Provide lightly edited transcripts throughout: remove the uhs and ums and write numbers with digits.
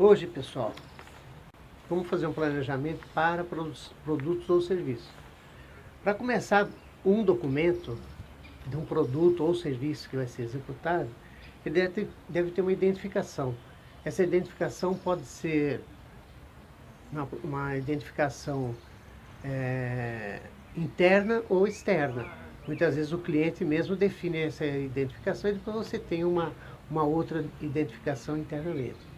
Hoje, pessoal, vamos fazer um planejamento para produtos ou serviços. Para começar um documento de um produto ou serviço que vai ser executado, ele deve ter uma identificação. Essa identificação pode ser uma identificação interna ou externa. Muitas vezes o cliente mesmo define essa identificação e depois você tem uma outra identificação internamente.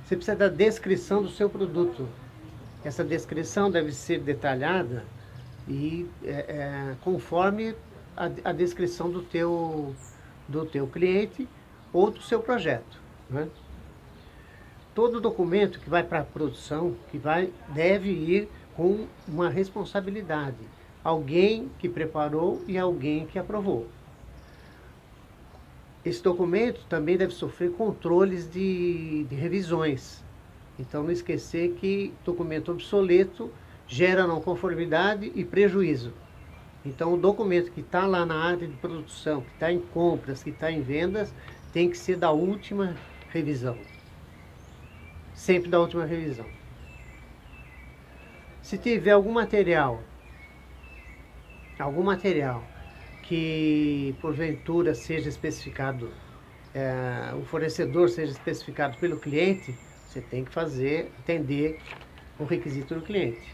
Você precisa da descrição do seu produto. Essa descrição deve ser detalhada e conforme a descrição do teu cliente ou do seu projeto, né? Todo documento que vai para a produção, deve ir com uma responsabilidade. Alguém que preparou e alguém que aprovou. Esse documento também deve sofrer controles de revisões. Então não esquecer que documento obsoleto gera não conformidade e prejuízo. Então o documento que está lá na área de produção, que está em compras, que está em vendas, tem que ser da última revisão. Sempre da última revisão. Se tiver algum material que porventura seja especificado, o fornecedor seja especificado pelo cliente, você tem que atender o requisito do cliente.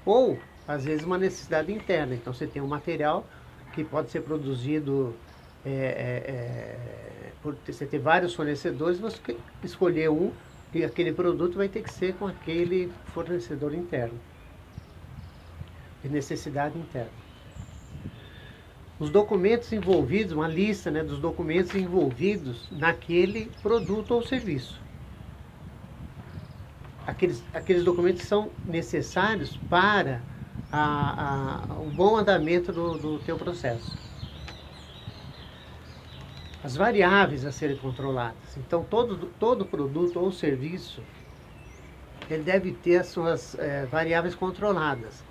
Ou, às vezes, uma necessidade interna. Então, você tem um material que pode ser produzido, por você ter vários fornecedores, você escolher um, e aquele produto vai ter que ser com aquele fornecedor interno, de necessidade interna. Os documentos envolvidos, uma lista, né, dos documentos envolvidos naquele produto ou serviço. Aqueles documentos que são necessários para o bom andamento do teu processo. As variáveis a serem controladas. Então, todo produto ou serviço, ele deve ter as suas variáveis controladas.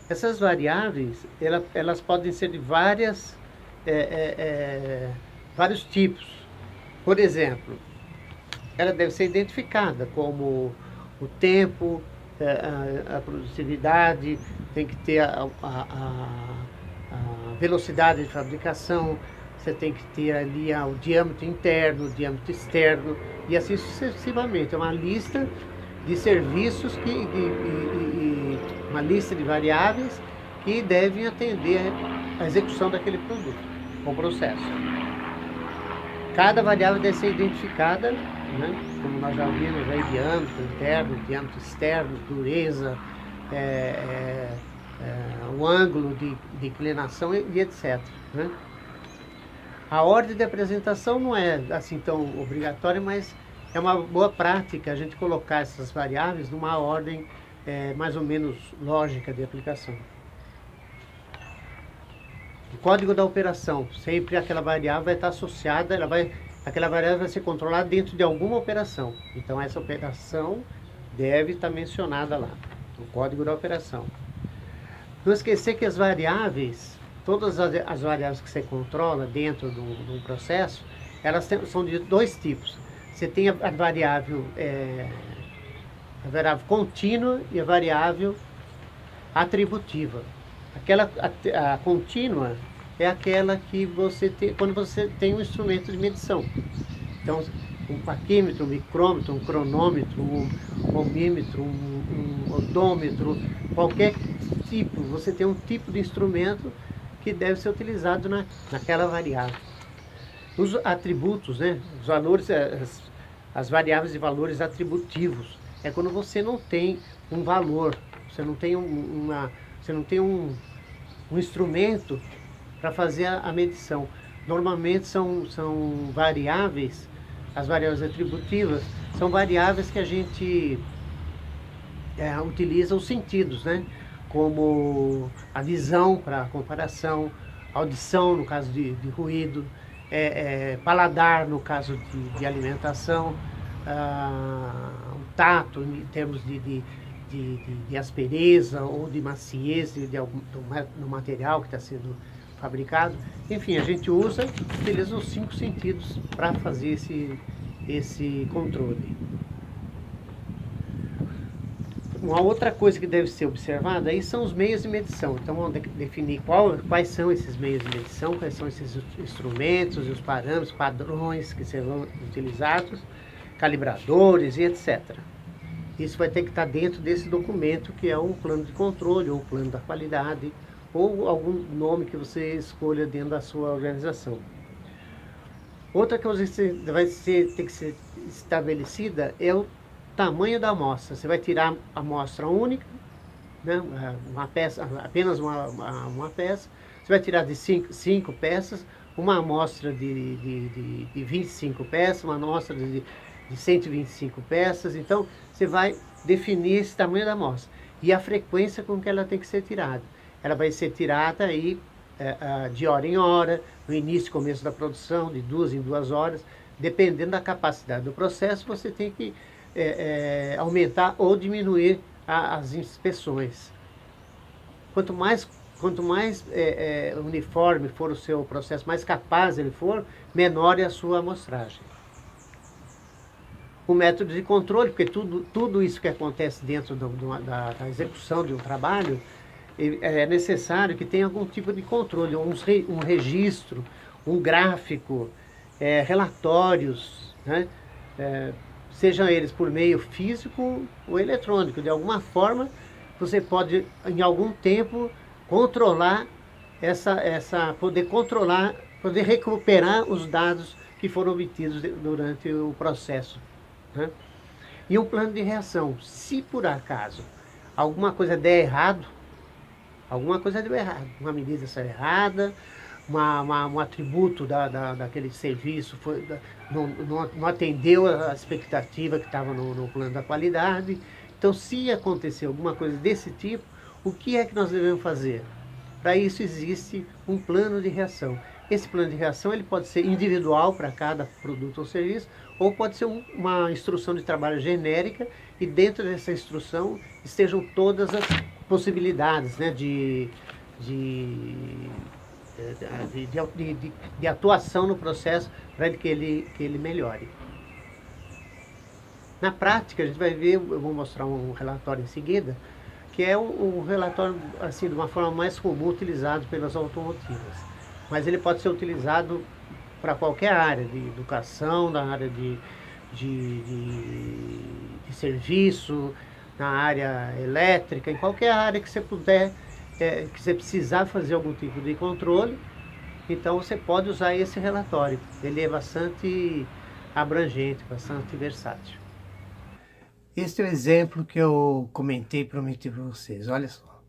Essas variáveis, elas podem ser de vários tipos. Por exemplo, ela deve ser identificada como o tempo, a produtividade, tem que ter a velocidade de fabricação, você tem que ter ali o diâmetro interno, o diâmetro externo, e assim sucessivamente. É uma lista de serviços, uma lista de variáveis que devem atender à execução daquele produto, ou processo. Cada variável deve ser identificada, né, como nós já vimos, diâmetro interno, diâmetro externo, dureza, o ângulo de inclinação e etc. Né? A ordem de apresentação não é assim tão obrigatória, mas é uma boa prática a gente colocar essas variáveis numa ordem mais ou menos lógica de aplicação. O código da operação, sempre aquela variável vai estar associada, aquela variável vai ser controlada dentro de alguma operação. Então essa operação deve estar mencionada lá, no código da operação. Não esquecer que as variáveis, todas as variáveis que você controla dentro de um processo, elas são de dois tipos. Você tem a variável contínua e a variável atributiva. A contínua é aquela que você tem quando você tem um instrumento de medição. Então, um paquímetro, um micrômetro, um cronômetro, um ohmímetro, um odômetro, qualquer tipo, você tem um tipo de instrumento que deve ser utilizado naquela variável. Os atributos, né, os valores, as variáveis de valores atributivos, é quando você não tem um valor, você não tem um instrumento para fazer a medição. Normalmente são variáveis, as variáveis atributivas, são variáveis que a gente utiliza os sentidos, né? Como a visão para comparação, audição no caso de ruído, paladar no caso de alimentação, o tato em termos de aspereza ou de maciez do material que está sendo fabricado. Enfim, a gente utiliza os 5 sentidos para fazer esse controle. Uma outra coisa que deve ser observada aí são os meios de medição. Então vamos definir quais são esses meios de medição, quais são esses instrumentos e os parâmetros, padrões que serão utilizados, calibradores e etc. Isso vai ter que estar dentro desse documento, que é um plano de controle, ou plano da qualidade, ou algum nome que você escolha dentro da sua organização. Outra coisa que tem que ser estabelecida é o tamanho da amostra. Você vai tirar a amostra única, né, uma peça, apenas uma peça. Você vai tirar de 5 peças, uma amostra de 25 peças, uma amostra de 125 peças. Então, você vai definir esse tamanho da amostra e a frequência com que ela tem que ser tirada. Ela vai ser tirada aí de hora em hora, no início e começo da produção, de 2 em 2 horas. Dependendo da capacidade do processo, você tem que aumentar ou diminuir as inspeções. Quanto mais uniforme for o seu processo, mais capaz ele for, menor é a sua amostragem. O método de controle, porque tudo isso que acontece dentro da execução de um trabalho, é necessário que tenha algum tipo de controle, um registro, um gráfico, relatórios, né? Sejam eles por meio físico ou eletrônico. De alguma forma, você pode, em algum tempo, controlar poder recuperar os dados que foram obtidos durante o processo, né? E um plano de reação. Se por acaso alguma coisa der errado, uma medida saiu errada, um atributo daquele serviço não atendeu a expectativa que estava no plano da qualidade. Então, se acontecer alguma coisa desse tipo, o que é que nós devemos fazer? Para isso existe um plano de reação. Esse plano de reação ele pode ser individual para cada produto ou serviço, ou pode ser uma instrução de trabalho genérica, e dentro dessa instrução estejam todas as possibilidades, né, de atuação no processo para que ele melhore. Na prática, a gente vai ver, eu vou mostrar um relatório em seguida, que é um relatório, assim, de uma forma mais comum utilizado pelas automotivas. Mas ele pode ser utilizado para qualquer área, de educação, na área de serviço, na área elétrica, em qualquer área que você puder, que você precisar fazer algum tipo de controle. Então você pode usar esse relatório. Ele é bastante abrangente, bastante versátil. Este é o exemplo que eu prometi para vocês, olha só.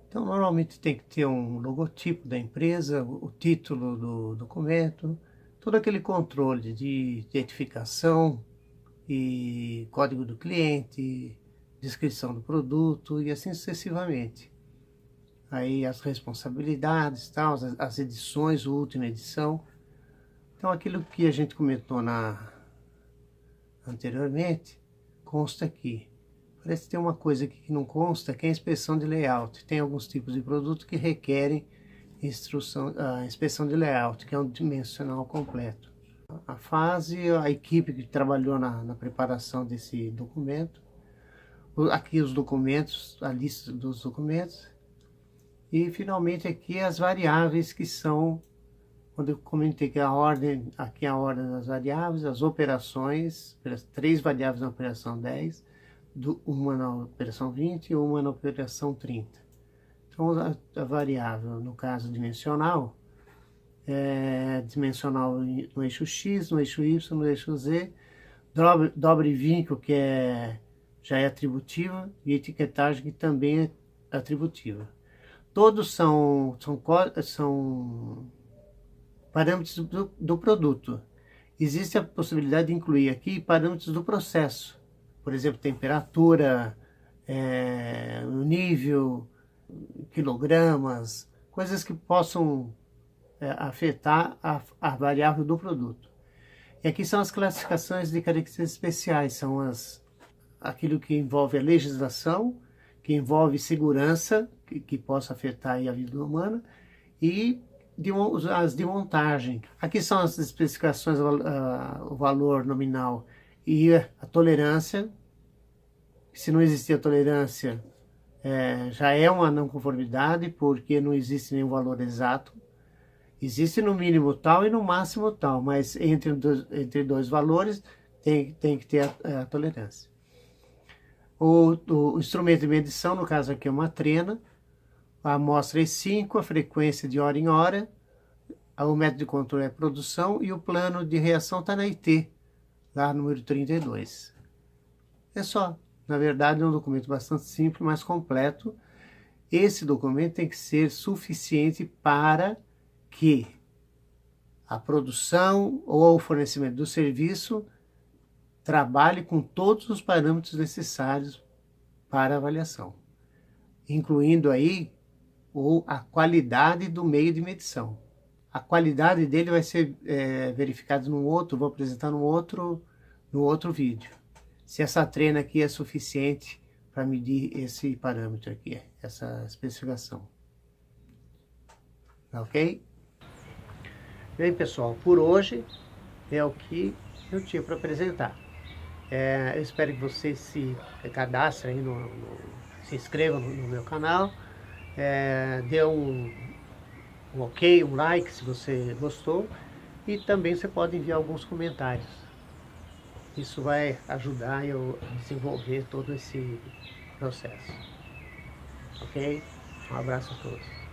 Então normalmente tem que ter um logotipo da empresa, o título do documento, todo aquele controle de identificação e código do cliente, descrição do produto e assim sucessivamente. Aí as responsabilidades, tal, as edições, a última edição. Então aquilo que a gente comentou anteriormente, consta aqui. Parece que tem uma coisa aqui que não consta, que é a inspeção de layout. Tem alguns tipos de produto que requerem a inspeção de layout, que é um dimensional completo. A fase, a equipe que trabalhou na preparação desse documento. Aqui os documentos, a lista dos documentos. E finalmente aqui as variáveis que são, quando eu comentei que aqui é a ordem das variáveis, as operações, 3 variáveis na operação 10, uma na operação 20 e uma na operação 30. Então a variável, no caso dimensional, dimensional no eixo X, no eixo Y, no eixo Z, dobra e vinco, que já é atributiva, e etiquetagem, que também é atributiva. Todos são parâmetros do produto. Existe a possibilidade de incluir aqui parâmetros do processo. Por exemplo, temperatura, nível, quilogramas, coisas que possam afetar a variável do produto. E aqui são as classificações de características especiais, são aquilo que envolve a legislação, que envolve segurança, que possa afetar a vida humana, e as de montagem. Aqui são as especificações, o valor nominal e a tolerância. Se não existir a tolerância, já é uma não conformidade, porque não existe nenhum valor exato. Existe no mínimo tal e no máximo tal, mas entre dois valores tem que ter a tolerância. O instrumento de medição, no caso aqui é uma trena, a amostra é 5, a frequência de hora em hora, o método de controle é produção e o plano de reação está na IT, lá no número 32. É só. Na verdade, é um documento bastante simples, mas completo. Esse documento tem que ser suficiente para que a produção ou o fornecimento do serviço trabalhe com todos os parâmetros necessários para avaliação, incluindo aí a qualidade do meio de medição. A qualidade dele vai ser verificada vou apresentar no outro vídeo. Se essa trena aqui é suficiente para medir esse parâmetro aqui, essa especificação. Ok? Bem, pessoal, por hoje é o que eu tinha para apresentar. Eu espero que vocês se cadastrem aí se inscrevam no meu canal, dê um ok, um like se você gostou, e também você pode enviar alguns comentários. Isso vai ajudar eu a desenvolver todo esse processo. Ok? Um abraço a todos.